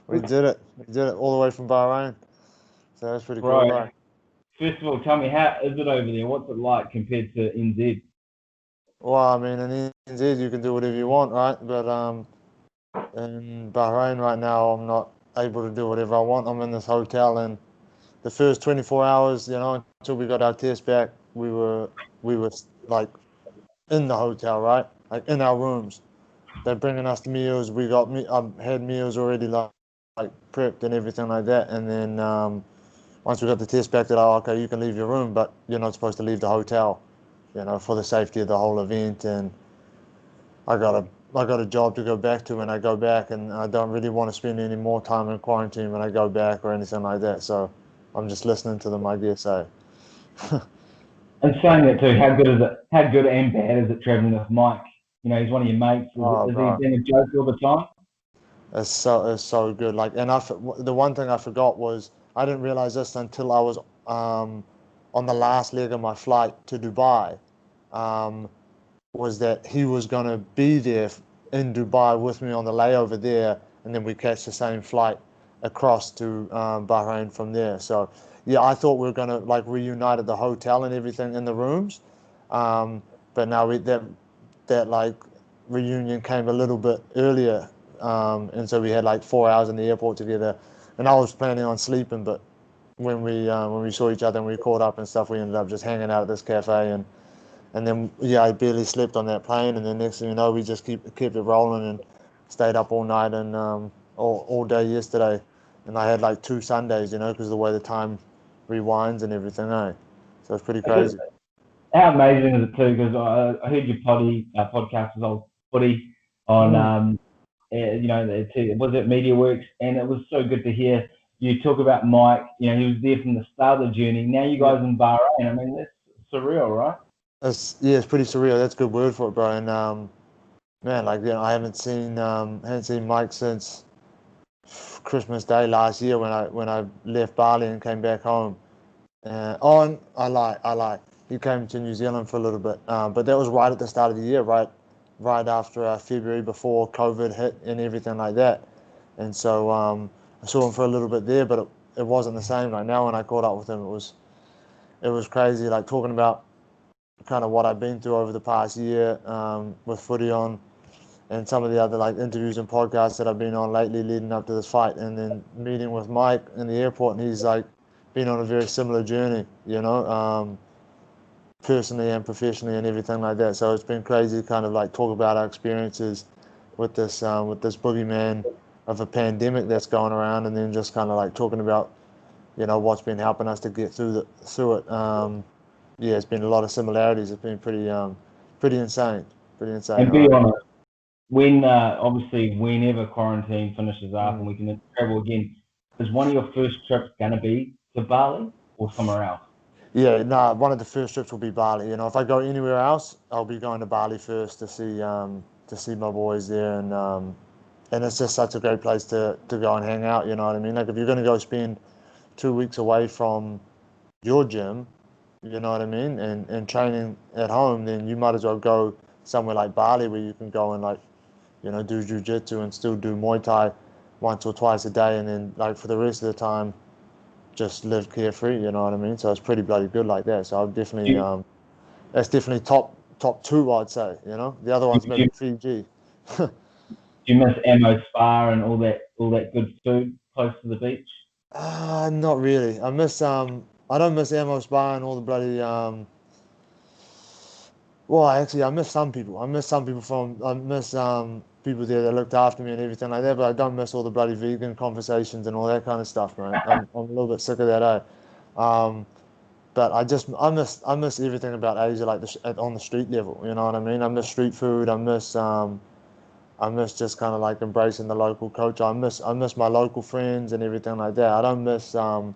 We did it. We did it all the way from Bahrain. So that's pretty cool, Right. right? First of all, tell me, how is it over there? What's it like compared to NZ? Well, I mean, in NZ you can do whatever you want, right? But in Bahrain right now, I'm not able to do whatever I want. I'm in this hotel, and the first 24 hours, until we got our test back, we were like in the hotel, right? Like in our rooms. They're bringing us the meals. We got me. I had meals already like prepped and everything like that. And then once we got the test back, they're like, okay, you can leave your room, but you're not supposed to leave the hotel, for the safety of the whole event. And I got a I got a job to go back to when I go back, and I don't really want to spend any more time in quarantine when I go back or anything like that. So I'm just listening to them, I guess. So And saying that too, how good is it? How good and bad is it traveling with Mike? He's one of your mates. oh, Is he bro, been a joke all the time? it's so good. Like, and the one thing I forgot was I didn't realize this until I was on the last leg of my flight to Dubai. Um, was that he was going to be there in Dubai with me on the layover there, and then we catch the same flight across to Bahrain from there. So yeah, I thought we were going to like reunite at the hotel and everything in the rooms, um, but now that like reunion came a little bit earlier, and so we had like 4 hours in the airport together, and I was planning on sleeping, but when we saw each other and we caught up and stuff, we ended up just hanging out at this cafe and then yeah, I barely slept on that plane, and then next thing you know, we just kept it rolling and stayed up all night and all day yesterday, and I had like 2 Sundays, because of the way the time rewinds and everything, eh? So it's pretty crazy. How amazing is it too? Because I heard your podcast was old footy on Mm. was it MediaWorks, and it was so good to hear you talk about Mike. He was there from the start of the journey. Now you Yeah, guys in Bahrain. I mean, that's surreal, right? it's pretty surreal. That's a good word for it, bro. And man, like I haven't seen Mike since Christmas Day last year when I left Bali and came back home. And I lie. He came to New Zealand for a little bit, but that was right at the start of the year, right after February, before COVID hit and everything like that. And so I saw him for a little bit there, but it wasn't the same. Like now, when I caught up with him, it was crazy. Like talking about kind of what I've been through over the past year with footy on, and some of the other like interviews and podcasts that I've been on lately leading up to this fight, and then meeting with Mike in the airport, and he's like been on a very similar journey, personally and professionally and everything like that. So it's been crazy to kind of like talk about our experiences with this boogeyman of a pandemic that's going around, and then just kind of like talking about what's been helping us to get through it. Yeah, it's been a lot of similarities. It's been pretty insane, pretty insane. And All be right. honest, when obviously whenever quarantine finishes up and Mm. we can travel again, is one of your first trips going to be to Bali or somewhere else? Yeah, no, one of the first trips will be Bali. If I go anywhere else, I'll be going to Bali first to see my boys there, and it's just such a great place to go and hang out. You know what I mean? Like if you're going to go spend 2 weeks away from your gym, you know what I mean, and training at home, then you might as well go somewhere like Bali where you can go and like do jujitsu and still do Muay Thai once or twice a day, and then like for the rest of the time just live carefree, you know what I mean? So it's pretty bloody good like that. So I've Do definitely you, that's definitely top two, I'd say. The other do one's you, maybe Fiji. do you miss Ammo Spa and all that good food close to the beach? Not really. I don't miss Ammo Spa and all the bloody well, actually, I miss people there that looked after me and everything like that. But I don't miss all the bloody vegan conversations and all that kind of stuff, man. I'm a little bit sick of that, eh? But I miss everything about Asia, like on the street level. You know what I mean? I miss street food. I miss just kind of like embracing the local culture. I miss my local friends and everything like that. I don't miss the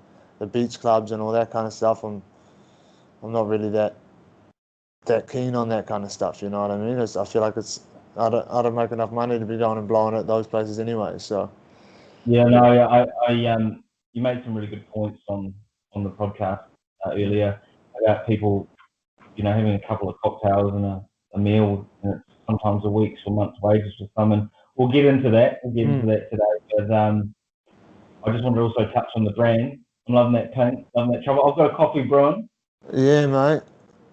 beach clubs and all that kind of stuff. I'm not really that keen on that kind of stuff. You know what I mean? I feel like I don't make enough money to be going and blowing at those places anyway. So Yeah, yeah. no, you made some really good points on the podcast earlier about people, having a couple of cocktails and a meal, and it's sometimes a week's or month's wages for some. And we'll get into that. We'll get into that today. But I just wanted to also touch on the brand. I'm loving that pink, loving that trouble. I've got a coffee brewing. Yeah, mate.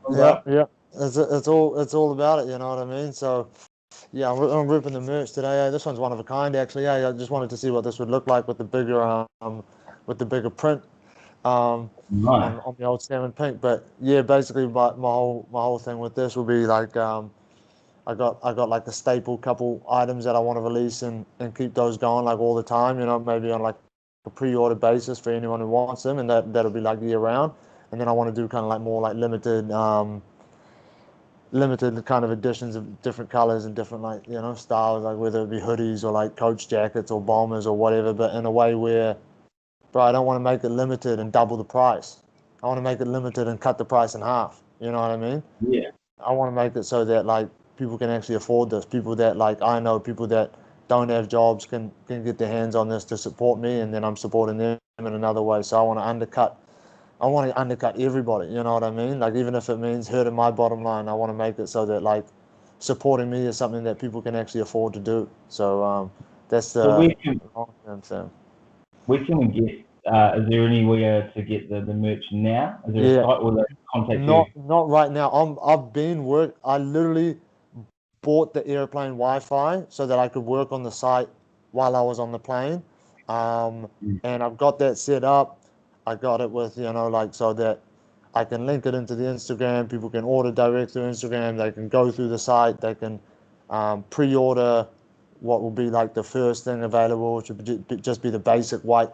Right. Yeah. It's all about it. You know what I mean? So. Yeah, I'm ripping the merch today. This one's one of a kind, actually. I just wanted to see what this would look like with the bigger print Nice. on the old salmon pink. But yeah, basically, my whole thing with this will be like I got like a staple couple items that I want to release and keep those going like all the time. You know, maybe on like a pre-order basis for anyone who wants them, and that'll be like year round. And then I want to do kind of like more like limited kind of editions of different colors and different like styles, like whether it be hoodies or like coach jackets or bombers or whatever, but in a way where, bro, I don't want to make it limited and double the price. I want to make it limited and cut the price in half. You know what I mean? Yeah. I want to make it so that like people can actually afford this. People that like I know people that don't have jobs can get their hands on this to support me, and then I'm supporting them in another way. So I want to undercut everybody, you know what I mean? Like, even if it means hurting my bottom line, I want to make it so that, like, supporting me is something that people can actually afford to do. So that's the long-term thing. Where can we get, is there anywhere to get the merch now? Is there a Yeah, site or they contact you? not right now. I literally bought the airplane Wi-Fi so that I could work on the site while I was on the plane. And I've got that set up. I got it with, like so that I can link it into the Instagram. People can order direct through Instagram. They can go through the site. They can pre-order what will be like the first thing available, which would just be the basic white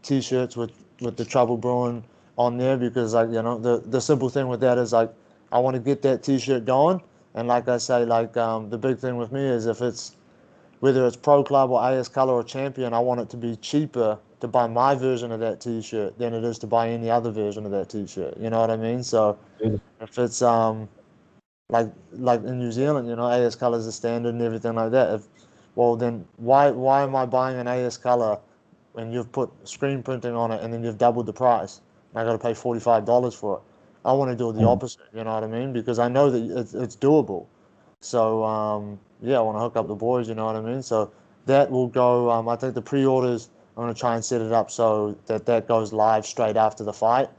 T-shirts with the Trouble Brewin on there, because like the simple thing with that is like I want to get that T-shirt going, and like I say, like the big thing with me is if it's whether it's Pro Club or AS Color or Champion, I want it to be cheaper to buy my version of that T-shirt than it is to buy any other version of that T-shirt. You know what I mean? So if it's like in New Zealand, AS Color is the standard and everything like that. Well, then why am I buying an AS Color when you've put screen printing on it and then you've doubled the price? And I got to pay $45 for it. I want to do the opposite. You know what I mean? Because I know that it's doable. So yeah, I want to hook up the boys. You know what I mean? So that will go. I think the pre-orders, I'm going to try and set it up so that goes live straight after the fight.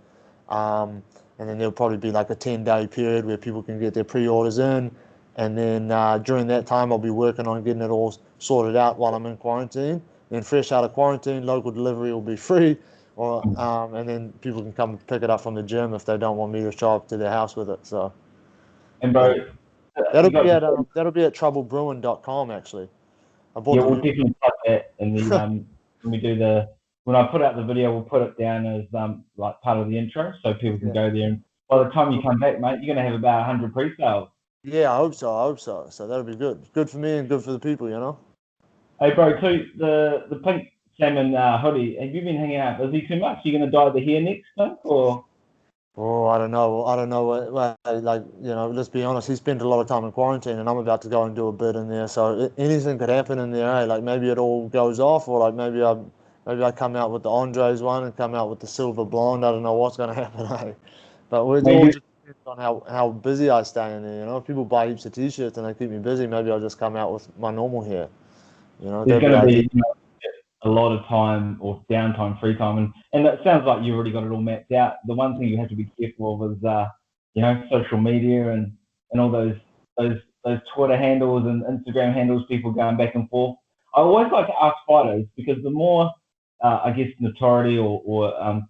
And then there'll probably be like a 10-day period where people can get their pre-orders in. And then during that time, I'll be working on getting it all sorted out while I'm in quarantine. Then fresh out of quarantine, local delivery will be free. And then people can come pick it up from the gym if they don't want me to show up to their house with it. So, And bro, yeah. That'll be at troublebrewin.com actually. We'll definitely put that in the when I put out the video, we'll put it down as like part of the intro, so people can go there. And by the time you come back, mate, you're gonna have about 100 pre-sales. Yeah, I hope so. So that'll be good. Good for me and good for the people, Hey, bro, too, the pink salmon hoodie. Have you been hanging out? Is he too much? Are you gonna dye the hair next, Pink, or? Oh, I don't know. Like, let's be honest. He spent a lot of time in quarantine, and I'm about to go and do a bit in there. So anything could happen in there. Eh? Like maybe it all goes off, or like maybe I come out with the Andres one and come out with the silver blonde. I don't know what's going to happen. Eh? But it all just depends on how busy I stay in there. If people buy heaps of t-shirts and they keep me busy, maybe I'll just come out with my normal hair. There's going to be a lot of time or downtime, free time, and it sounds like you've already got it all mapped out. The one thing you have to be careful of is social media and all those Twitter handles and Instagram handles, people going back and forth. I always like to ask fighters, because the more I guess notoriety or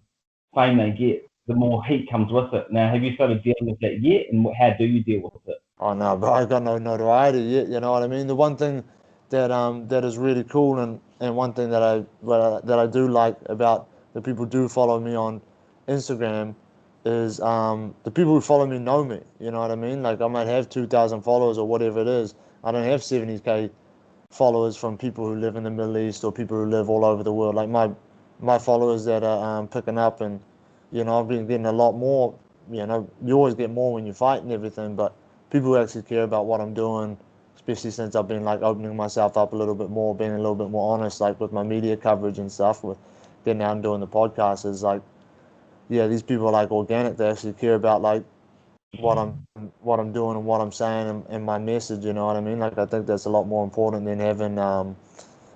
fame they get, the more heat comes with it. Now, have you started dealing with that yet, and how do you deal with it? Oh no, but I got no notoriety yet. You know what I mean? The one thing that is really cool, and one thing that I do like about the people who do follow me on Instagram is the people who follow me know me. You know what I mean? Like I might have 2,000 followers or whatever it is. I don't have 70K followers from people who live in the Middle East or people who live all over the world. Like my followers that are picking up, and I've been getting a lot more. You always get more when you fight and everything, but people who actually care about what I'm doing, especially since I've been like opening myself up a little bit more, being a little bit more honest, like with my media coverage and stuff, with getting out and doing the podcast, is like, yeah, these people are like organic. They actually care about like what I'm doing and what I'm saying and my message. You know what I mean? Like I think that's a lot more important than having. I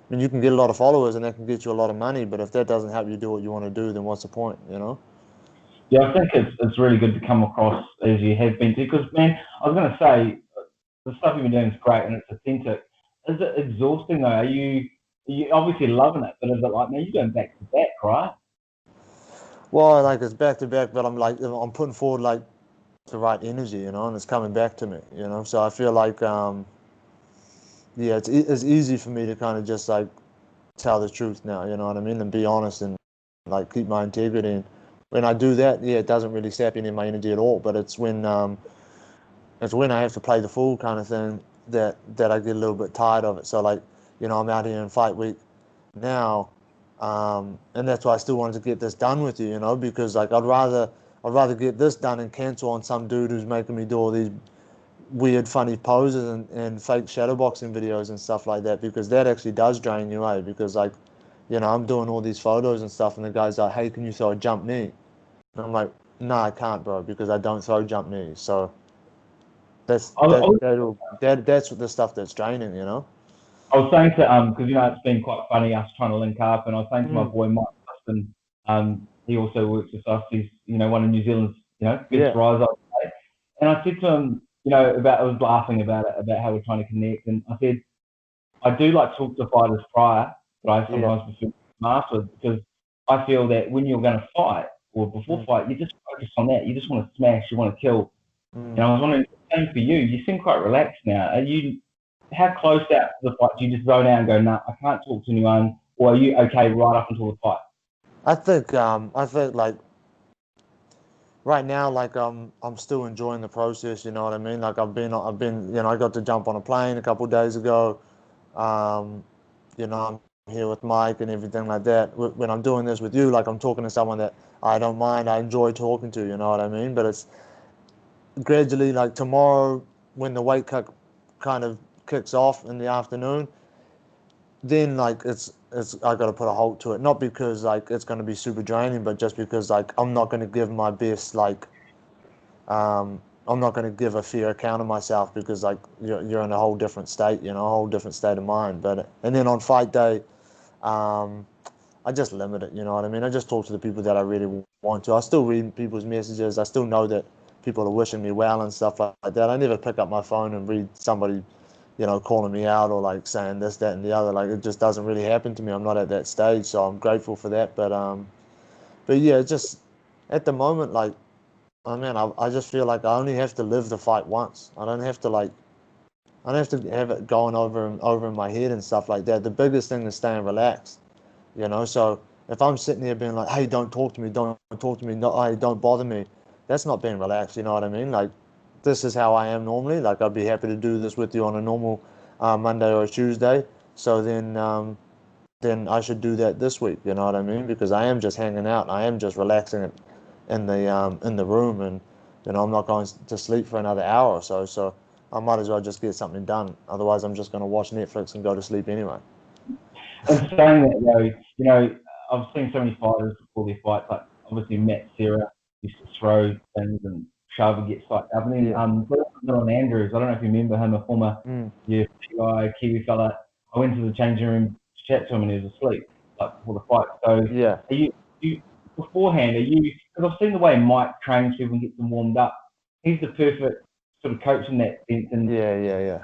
mean, you can get a lot of followers and that can get you a lot of money, but if that doesn't help you do what you want to do, then what's the point? You know? Yeah, I think it's really good to come across as you have been, because man, I was going to say the stuff you've been doing is great and it's authentic. Is it exhausting though? Are you obviously loving it, but is it like, man, you're going back to back, right? Well, like it's back to back, but I'm putting forward like the right energy, you know, and it's coming back to me, you know. So I feel like yeah, it's easy for me to kind of just like tell the truth now, you know what I mean, and be honest and like keep my integrity. And when I do that, yeah, it doesn't really sap any of my energy at all. But it's when I have to play the fool kind of thing that I get a little bit tired of it. So like, you know, I'm out here in fight week now, and that's why I still wanted to get this done with you, you know, because like I'd rather get this done and cancel on some dude who's making me do all these weird, funny poses and fake shadowboxing videos and stuff like that, because that actually does drain you out. Because like, you know, I'm doing all these photos and stuff, and the guy's like, "Hey, can you throw a jump knee?" And I'm like, "No, I can't, bro, because I don't throw jump knees." So that's I, that I, that's the stuff that's draining, you know. I was saying to because you know it's been quite funny us trying to link up, and I was saying to my Mm, boy Mike Husband, he also works with us. He's one of New Zealand's biggest yeah, rise, I'd say. And I said to him, I was laughing about it, about how we're trying to connect, and I said I do like to talk to fighters prior, but I yeah, sometimes prefer afterwards, because I feel that when you're going to fight or before mm, fight, you just focus on that. You just want to smash, you want to kill. mm. And I was wondering, same for you. You seem quite relaxed now. Are you? How close out to the fight do you just zone out and go, "No, I can't talk to anyone," or are you okay right up until the fight? I think like right now, like I'm still enjoying the process. You know what I mean? Like I've been, you know, I got to jump on a plane a couple of days ago. Um, you know, I'm here with Mike and everything like that. When I'm doing this with you, like I'm talking to someone that I don't mind, I enjoy talking to. You know what I mean? But it's gradually like tomorrow when the weight cut kind of kicks off in the afternoon, then like it's I got to put a halt to it. Not because like it's going to be super draining, but just because like I'm not going to give my best like I'm not going to give a fair account of myself, because like you're in a whole different state, you know, a whole different state of mind. But and then on fight day, um, I just limit it. You know what I mean? I just talk to the people that I really want to. I still read people's messages. I still know that people are wishing me well and stuff like that. I never pick up my phone and read somebody, you know, calling me out or like saying this, that, and the other. Like it just doesn't really happen to me. I'm not at that stage, so I'm grateful for that. But yeah, just at the moment, like I mean, I just feel like I only have to live the fight once. I don't have to have it going over and over in my head and stuff like that. The biggest thing is staying relaxed, you know. So if I'm sitting here being like, "Hey, don't talk to me, don't talk to me, no, hey, don't bother me," that's not being relaxed. You know what I mean? Like this is how I am normally. Like I'd be happy to do this with you on a normal Monday or a Tuesday. So then I should do that this week. You know what I mean? Because I am just hanging out. I am just relaxing it in the room, and you know I'm not going to sleep for another hour or so. So I might as well just get something done. Otherwise, I'm just going to watch Netflix and go to sleep anyway. And saying that though, I've seen so many fighters before their fights, like obviously Matt Serra used to throw things and shove and get psyched up. And then Yeah. Dylan Andrews, I don't know if you remember him, a former Mm. UFC guy, Kiwi fella. I went to the changing room to chat to him and he was asleep, like before the fight. So Yeah. you beforehand, because I've seen the way Mike trains people and gets them warmed up. He's the perfect sort of coach in that sense. And Yeah. Yeah. Yeah.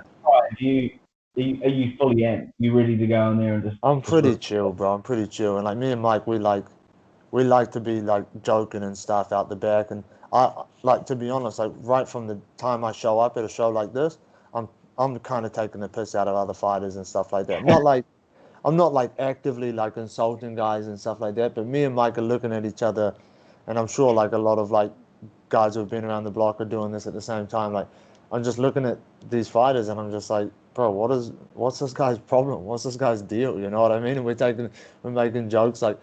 if you, are you fully amped? You ready to go in there and I'm just pretty chill, bro. I'm pretty chill, and like me and Mike, we like to be like joking and stuff out the back. And I like to be honest, like right from the time I show up at a show like this, I'm I'm kind of taking the piss out of other fighters and stuff like that. Not like I'm not like actively like insulting guys and stuff like that, but me and Mike are looking at each other, and I'm sure like a lot of like guys who've been around the block are doing this at the same time. Like I'm just looking at these fighters and I'm just like, bro, what's this guy's problem? What's this guy's deal? You know what I mean? And we're making jokes like,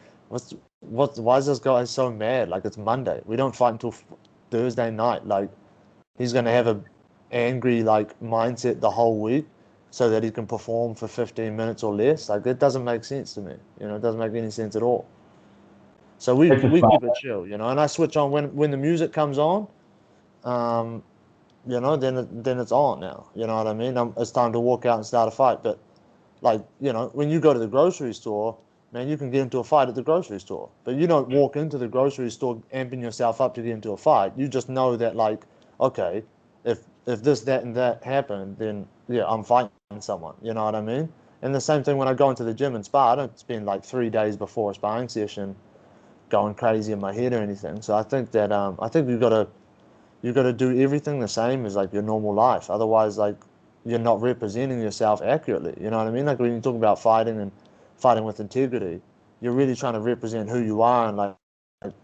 why is this guy so mad? Like it's Monday. We don't fight until Thursday night. Like he's gonna have a angry like mindset the whole week so that he can perform for 15 minutes or less. Like it doesn't make sense to me. You know, it doesn't make any sense at all. So we it's a we smart. keep it chill, you know. And I switch on when the music comes on. then it's on now. You know what I mean? It's time to walk out and start a fight. But like, when you go to the grocery store, man, you can get into a fight at the grocery store. But you don't walk into the grocery store amping yourself up to get into a fight. You just know that, like, okay, if this, that, and that happened, then yeah, I'm fighting someone. You know what I mean? And the same thing when I go into the gym and spar. I don't spend like 3 days before a sparring session going crazy in my head or anything. So I think that I think you got to do everything the same as like your normal life. Otherwise, like, you're not representing yourself accurately. You know what I mean? Like when you talk about fighting and fighting with integrity, you're really trying to represent who you are and like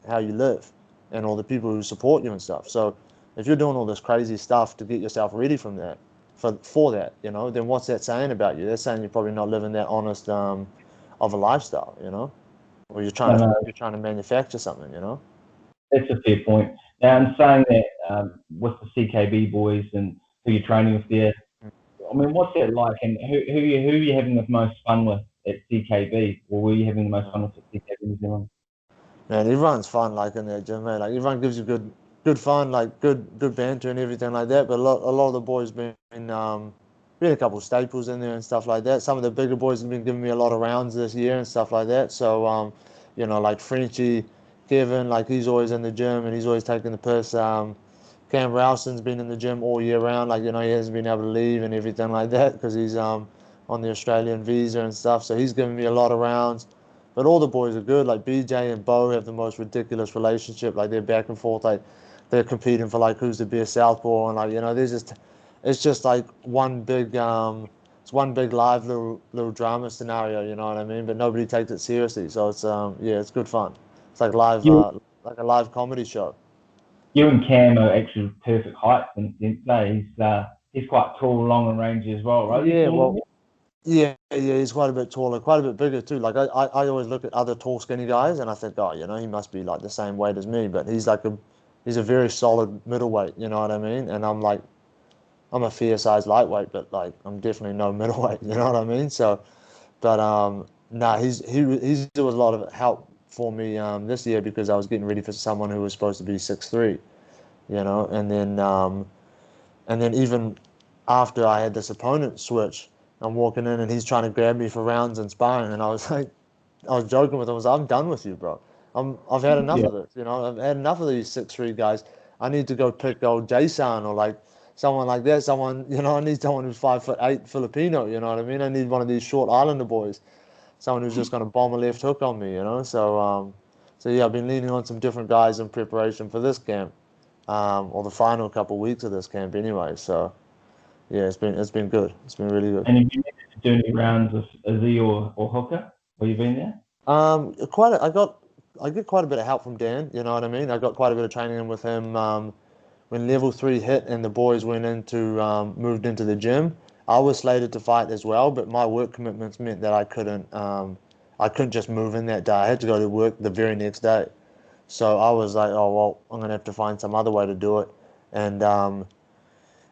how you live and all the people who support you and stuff. So if you're doing all this crazy stuff to get yourself ready for that, then what's that saying about you? That's saying you're probably not living that honest of a lifestyle, or you're trying No, to no, you're trying to manufacture something, that's a fair point. Now, in saying that, with the CKB boys and who you're training with there, I mean, what's that like, and who are you having the most fun with at CKB, or were you having the most fun with at CKB New Zealand? Man, everyone's fun like in that gym, man. Like everyone gives you good fun, like good banter and everything like that. But a lot of the boys been a couple of staples in there and stuff like that. Some of the bigger boys have been giving me a lot of rounds this year and stuff like that. So like Frenchie, Kevin, like he's always in the gym and he's always taking the piss. Cam Rowson's been in the gym all year round, like he hasn't been able to leave and everything like that because he's on the Australian visa and stuff. So he's giving me a lot of rounds. But all the boys are good. Like BJ and Bo have the most ridiculous relationship. Like they're back and forth. Like they're competing for like who's the best southpaw, and like there's just it's just like it's one big live little drama scenario. You know what I mean? But nobody takes it seriously. So it's yeah, it's good fun. It's like You like a live comedy show. you and Cam are actually perfect heights, and he's quite tall, long, and rangy as well, right? Is he Yeah, taller than well, you? yeah, he's quite a bit taller, quite a bit bigger too. Like I always look at other tall, skinny guys, and I think, oh, he must be like the same weight as me, but he's a very solid middleweight. You know what I mean? And I'm a fair size lightweight, but like I'm definitely no middleweight. You know what I mean? So, but nah, he's there was a lot of help for me this year because I was getting ready for someone who was supposed to be 6'3", and then even after I had this opponent switch, I'm walking in and he's trying to grab me for rounds and sparring, and I was like, I was joking with him. I was like, I'm done with you, bro. I've had enough Yeah. of this. I've had enough of these 6'3" guys. I need to go pick old Jason or like someone like that. Someone, I need someone who's 5'8" Filipino. You know what I mean? I need one of these short Islander boys. Someone who's just gonna bomb a left hook on me. So yeah, I've been leaning on some different guys in preparation for this camp, or the final couple of weeks of this camp anyway. So yeah, it's been good. It's been really good. And have you needed to do any rounds with Izzy or Hooker? Have you been there? I get quite a bit of help from Dan. You know what I mean? I got quite a bit of training in with him when level 3 hit and the boys moved into the gym. I was slated to fight as well, but my work commitments meant that I couldn't just move in that day. I had to go to work the very next day. So I was like, oh well, I'm gonna have to find some other way to do it. And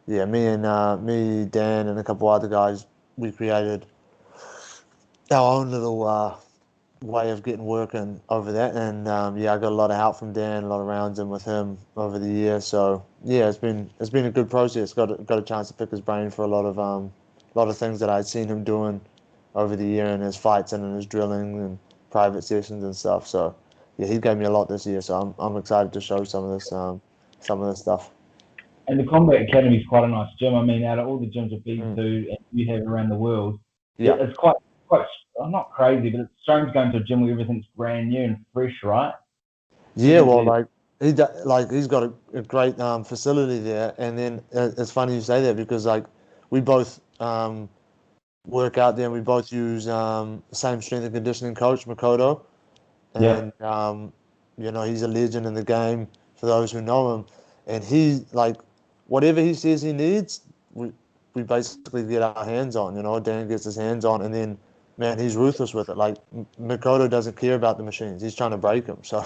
yeah, me, Dan, and a couple other guys, we created our own little way of getting working over that. And yeah, I got a lot of help from Dan, a lot of rounds in with him over the year. So yeah, it's been a good process. Got a chance to pick his brain for a lot of things that I'd seen him doing over the year in his fights and in his drilling and private sessions and stuff. So yeah, he gave me a lot this year. So I'm excited to show some of this stuff. And the Combat Academy is quite a nice gym. I mean, out of all the gyms I've been Mm. to and you have around the world, Yeah. it's quite. I'm not crazy, but it's strange going to a gym where everything's brand new and fresh, right? Yeah, well, Typically, like he's got a great facility there, and then it's funny you say that because like we both work out there, and we both use the same strength and conditioning coach, Makoto, yeah. and he's a legend in the game for those who know him, and he like whatever he says he needs, we basically get our hands on. Dan gets his hands on, and then man, he's ruthless with it. Like Makoto doesn't care about the machines; he's trying to break them. So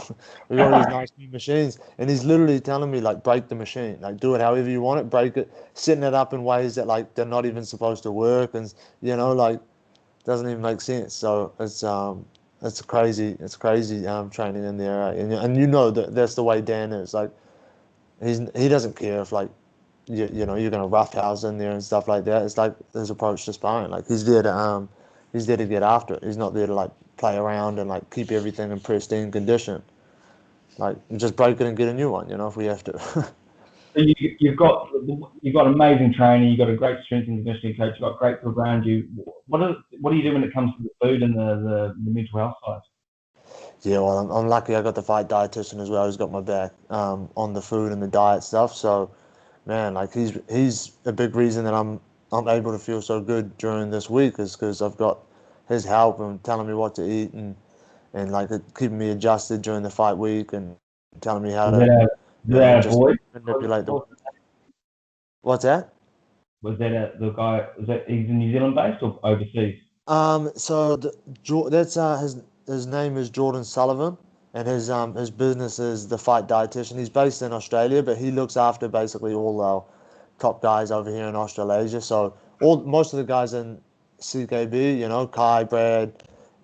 we got all these nice new machines, and he's literally telling me like break the machine, like do it however you want it, break it, setting it up in ways that like they're not even supposed to work, and like doesn't even make sense. So it's crazy training in there, right? And that that's the way Dan is. Like he doesn't care if like you know you're gonna roughhouse in there and stuff like that. It's like his approach to sparring. Like he's there to get after it. He's not there to like play around and like keep everything in pristine condition. Like just break it and get a new one. You know if we have to. So you've got amazing training. You've got a great strength and conditioning coach. You've got great people around you. What do you do when it comes to the food and the mental health side? Yeah, well, I'm lucky I got the fight dietitian as well. He's got my back on the food and the diet stuff. So, man, like he's a big reason that I'm able to feel so good during this week is because I've got his help and telling me what to eat and like keeping me adjusted during the fight week and telling me how Was to, that a was you know, that a just boy? manipulate the. What's that? Was that the guy? Was that he's in New Zealand based or overseas? So that's his name is Jordan Sullivan, and his business is the Fight Dietitian. He's based in Australia, but he looks after basically all our top guys over here in Australasia. So most of the guys in CKB, you know, Kai, Brad,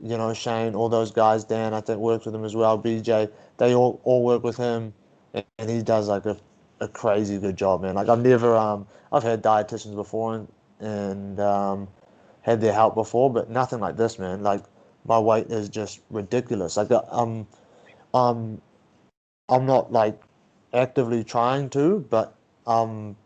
you know, Shane, all those guys, Dan, I think works with him as well. BJ, they all work with him, and he does like a crazy good job, man. Like I've had dietitians before and had their help before, but nothing like this, man. Like my weight is just ridiculous. Like um, I'm not like actively trying to, but I'm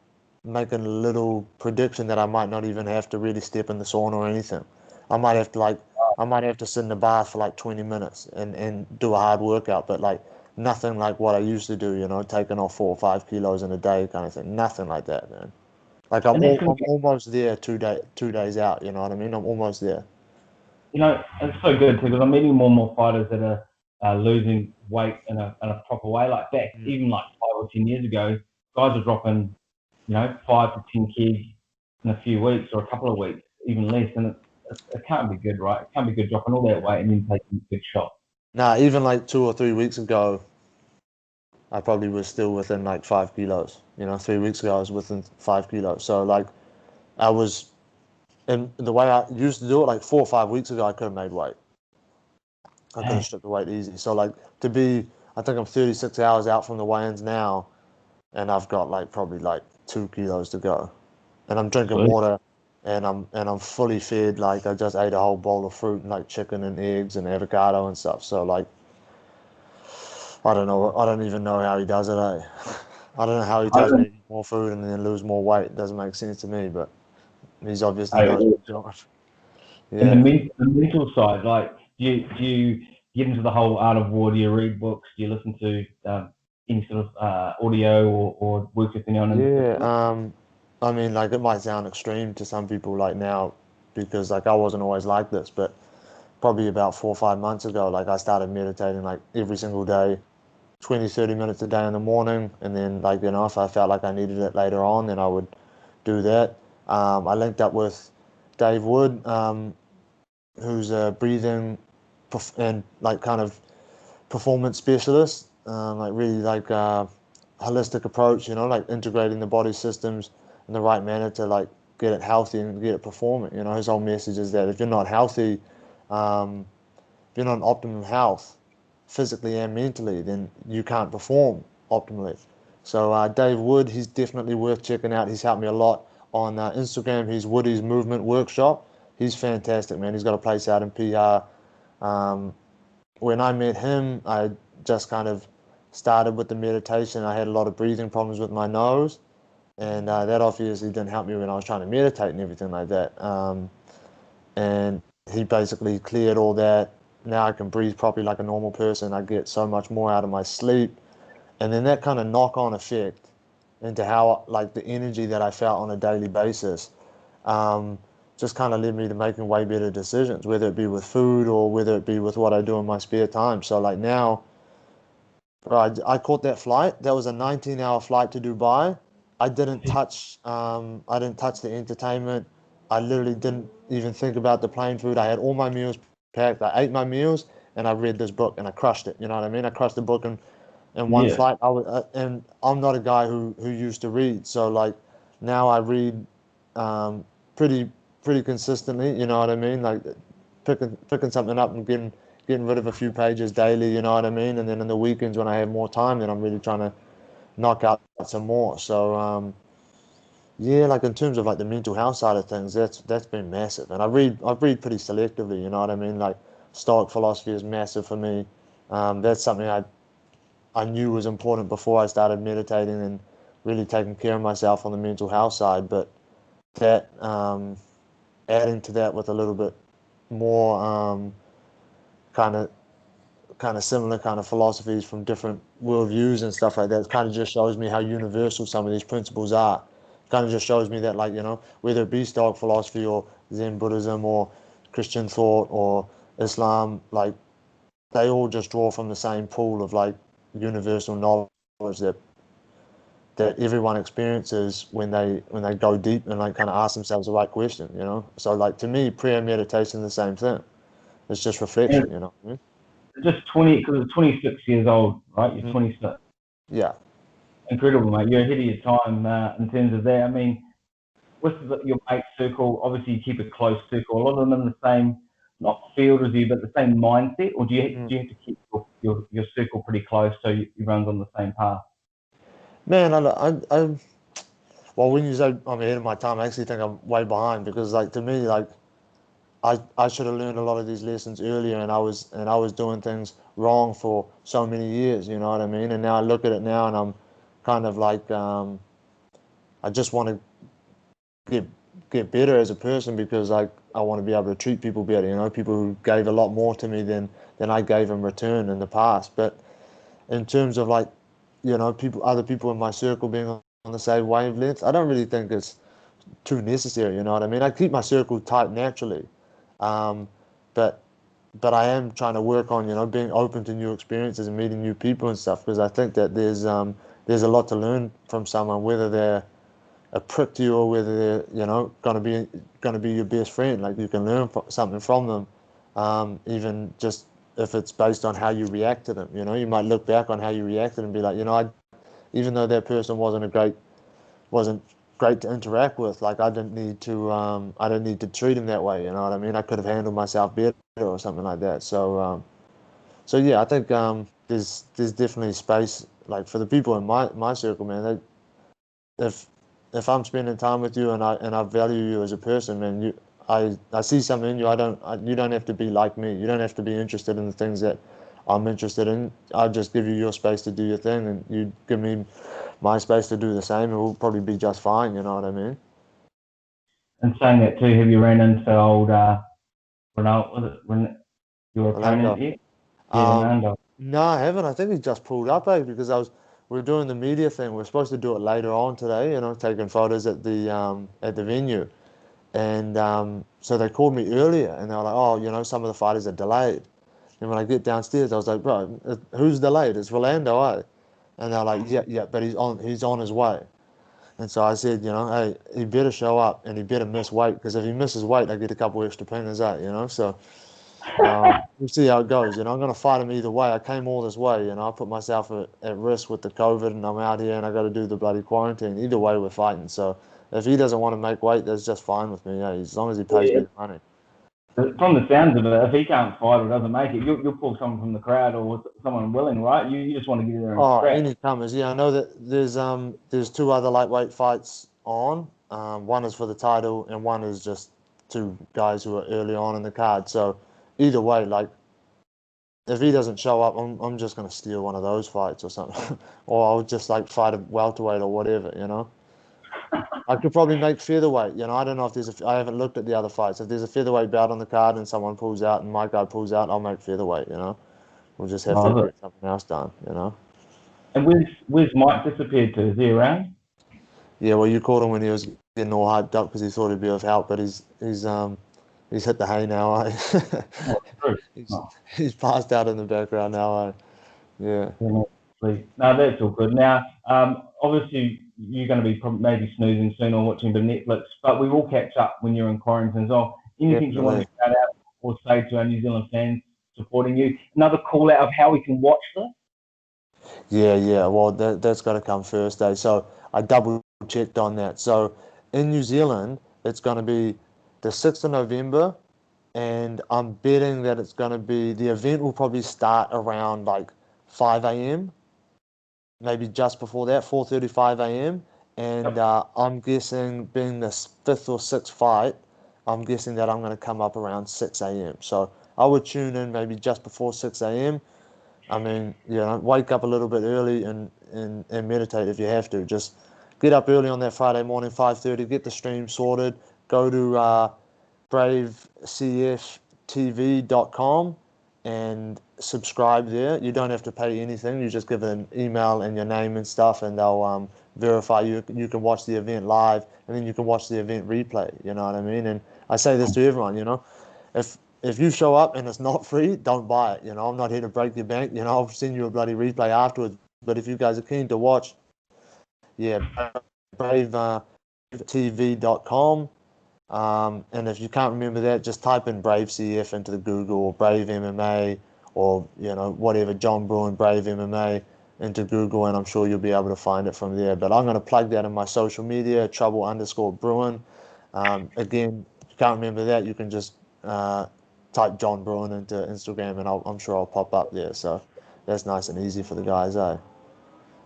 making a little prediction that I might not even have to really step in the sauna or anything. I might have to like I might have to sit in the bath for like 20 minutes and do a hard workout, but like nothing like what I used to do, you know, taking off 4 or 5 kilos in a day kind of thing. Nothing like that, man. Like And that's going to I'm almost there 2 days out, you know what I mean? I'm almost there. it's so good too because I'm meeting more and more fighters that are losing weight in a proper way. Like back, Mm. even like 5 or 10 years ago, guys are dropping, 5 to 10 kids in a few weeks or a couple of weeks, even less, and it can't be good, right? It can't be good dropping all that weight and then taking a good shot. Nah, even like 2 or 3 weeks ago, I probably was still within like 5 kilos. You know, 3 weeks ago I was within 5 kilos. So like I was, and the way I used to do it, like 4 or 5 weeks ago, I could have made weight. I could have Dang. stripped the weight easy. So like to be, I think I'm 36 hours out from the weigh-ins now, and I've got like probably like 2 kilos to go, and I'm drinking Sweet. water, and I'm fully fed. Like I just ate a whole bowl of fruit and like chicken and eggs and avocado and stuff. So like I don't know. I don't even know how he does it. I don't know how he I tells me don't, to eat more food and then lose more weight. It doesn't make sense to me, but he's obviously I, knows what he's doing. and Yeah. the mental side, like, do you get into the whole art of war? Do you read books? Do you listen to any sort of audio or work with anyone in Yeah. particular? I mean, like it might sound extreme to some people like now because like I wasn't always like this, but probably about 4 or 5 months ago, like I started meditating like every single day, 20, 30 minutes a day in the morning, and then like you know if I felt like I needed it later on, then I would do that. I linked up with Dave Wood, who's a breathing and like kind of performance specialist, like really like holistic approach, you know, like integrating the body systems in the right manner to like get it healthy and get it performing. You know, his whole message is that if you're not healthy, if you're not in optimum health, physically and mentally, then you can't perform optimally. So Dave Wood, he's definitely worth checking out. He's helped me a lot on Instagram. He's Woody's Movement Workshop. He's fantastic, man. He's got a place out in PR. Um, when I met him, I just kind of started with the meditation. I had a lot of breathing problems with my nose, and that obviously didn't help me when I was trying to meditate and everything like that. And he basically cleared all that. Now I can breathe properly like a normal person. I get so much more out of my sleep, and then that kind of knock-on effect into how like the energy that I felt on a daily basis um, just kind of led me to making way better decisions, whether it be with food or whether it be with what I do in my spare time. So like now, bro, I caught that flight. That was a 19-hour flight to Dubai. I didn't touch the entertainment. I literally didn't even think about the plane food. I had all my meals packed. I ate my meals and I read this book and I crushed it. You know what I mean? I crushed the book in one Yeah. flight. And I'm not a guy who used to read. So like now I read um, pretty pretty consistently. You know what I mean? Like picking something up and getting rid of a few pages daily. You know what I mean? And then in the weekends when I have more time, then I'm really trying to knock out some more. So yeah, like in terms of like the mental health side of things, that's been massive. And I read pretty selectively, you know what I mean? Like Stoic philosophy is massive for me. That's something I knew was important before I started meditating and really taking care of myself on the mental health side. But that adding to that with a little bit more kind of similar kind of philosophies from different worldviews and stuff like that kind of just shows me how universal some of these principles are. Kind of just shows me that, like, you know, whether it be Stoic philosophy or Zen Buddhism or Christian thought or Islam, like they all just draw from the same pool of like universal knowledge that everyone experiences when they go deep and like kind of ask themselves the right question, you know. So like to me, prayer and meditation is the same thing. It's just And reflection, you know what I mean? it's just 20, because it's 26 years old, right? You're Mm. 26. Yeah. Incredible, mate. You're ahead of your time in terms of that. I mean, with your mate circle, obviously you keep a close circle. A lot of them in the same, not field as you, but the same mindset, or Mm. do you have to keep your circle pretty close so everyone's on the same path? Man, well, when you say I'm ahead of my time, I actually think I'm way behind because, like, to me, like, I should have learned a lot of these lessons earlier, and I was doing things wrong for so many years. You know what I mean? And now I look at it now, and I'm kind of like, I just want to get get better as a person because like I want to be able to treat people better. You know, people who gave a lot more to me than I gave in return in the past. But in terms of like, you know, other people in my circle being on the same wavelength, I don't really think it's too necessary. You know what I mean? I keep my circle tight naturally, um, but I am trying to work on, you know, being open to new experiences and meeting new people and stuff because I think that there's a lot to learn from someone, whether they're a prick to you or whether they're, you know, gonna be your best friend. Like you can learn something from them, even just if it's based on how you react to them. You know, you might look back on how you reacted and be like, you know, even though that person wasn't great to interact with, like I didn't need to treat him that way. You know what I mean? I could have handled myself better or something like that. So yeah, I think there's definitely space like for the people in my circle, man. If I'm spending time with you and I value you as a person, man, I see something in you. You don't have to be like me. You don't have to be interested in the things that I'm interested in. I'll just give you your space to do your thing, and you give me my space to do the same, and we'll probably be just fine. You know what I mean? And saying that too, have you ran into old Ronaldo? Was it your opponent Orlando. yet? Yeah, Um, Ronaldo. no, I haven't. I think he just pulled up, because we were doing the media thing. We're supposed to do it later on today. You know, taking photos at the venue. And so they called me earlier and they were like, oh, you know, some of the fighters are delayed. And when I get downstairs, I was like, bro, who's delayed? It's Rolando, eh? And they're like, yeah, yeah, but he's on his way. And so I said, you know, hey, he better show up and he better miss weight because if he misses weight, I get a couple extra pointers out, you know. So we'll see how it goes. You know, I'm gonna fight him either way. I came all this way, you know. I put myself at risk with the COVID, and I'm out here, and I got to do the bloody quarantine. Either way, we're fighting. So if he doesn't want to make weight, that's just fine with me. Yeah, as long as he pays Yeah. me the money. From the sounds of it, if he can't fight or doesn't make it, you'll pull someone from the crowd or someone willing, right? You just want to get in there and Oh, scrap. any comers? Yeah, I know that there's two other lightweight fights on. One is for the title, and one is just two guys who are early on in the card. So either way, like if he doesn't show up, I'm just gonna steal one of those fights or something, or I'll just like fight a welterweight or whatever, you know. I could probably make featherweight, you know. I don't know if I haven't looked at the other fights. If there's a featherweight bout on the card and someone pulls out and my guy pulls out, I'll make featherweight, you know. We'll just have to Oh, get something else done, you know. and where's Mike disappeared to? Is he around? Yeah, well, you called him when he was getting all hyped up because he thought he'd be of help, but he's hit the hay now, eh? Oh, true. he's Oh, he's passed out in the background now, eh? Yeah. yeah, no, that's all good. Now, obviously, you're going to be maybe snoozing soon or watching the Netflix, but we will catch up when you're in quarantine as well. Anything you want to Definitely. shout out or say to our New Zealand fans supporting you? Another call out of how we can watch this? Yeah, yeah. Well, that's got to come first, eh? So I double checked on that. So in New Zealand, it's going to be the 6th of November, and I'm betting that it's going to be the event will probably start around like 5 a.m. maybe just before that, 4:35 a.m. And I'm guessing, being the fifth or sixth fight, I'm guessing that I'm going to come up around 6 a.m. So I would tune in maybe just before 6 a.m. I mean, wake up a little bit early and meditate if you have to. Just get up early on that Friday morning, 5:30, get the stream sorted, go to bravecftv.com and subscribe there. You don't have to pay anything. You just give them email and your name and stuff, and they'll verify you. You can watch the event live, and then you can watch the event replay. You know what I mean? And I say this to everyone. If you show up and it's not free, don't buy it. I'm not here to break your bank. I'll send you a bloody replay afterwards. But if you guys are keen to watch, yeah, bravecftv.com. And if you can't remember that, just type in Brave CF into the Google, or Brave MMA, or whatever, John Brewin Brave MMA into Google, and I'm sure you'll be able to find it from there. But I'm going to plug that in my social media, Trouble_Brewin. Again, if you can't remember that, you can just type John Brewin into Instagram, and I'm sure I'll pop up there. So that's nice and easy for the guys, eh?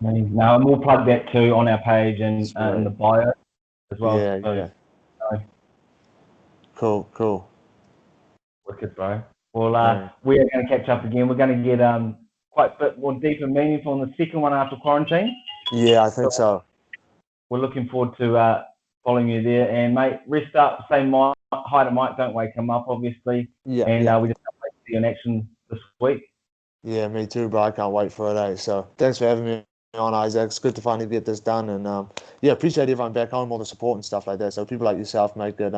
No, and we'll plug that too on our page and in the bio as well. Yeah, so, yeah. Cool. Wicked, bro. Well, we are going to catch up again. We're going to get quite a bit more deep and meaningful on the second one after quarantine. Yeah, I think so. We're looking forward to following you there. And, mate, rest up. Say hi to Mike. Don't wake him up, obviously. Yeah. And we just can't wait to see you in action this week. Yeah, me too, bro. I can't wait for it, eh? So thanks for having me on, Isaac. It's good to finally get this done. And, appreciate everyone back home, all the support and stuff like that. So people like yourself make it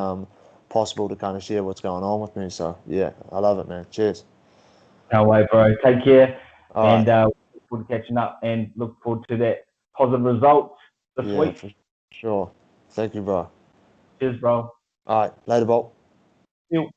possible to kind of share what's going on with me. So, yeah, I love it, man. Cheers. No way, bro. Take care. All and look forward to catching up and look forward to that positive result this week. For sure. Thank you, bro. Cheers, bro. All right. Later, bro. See you.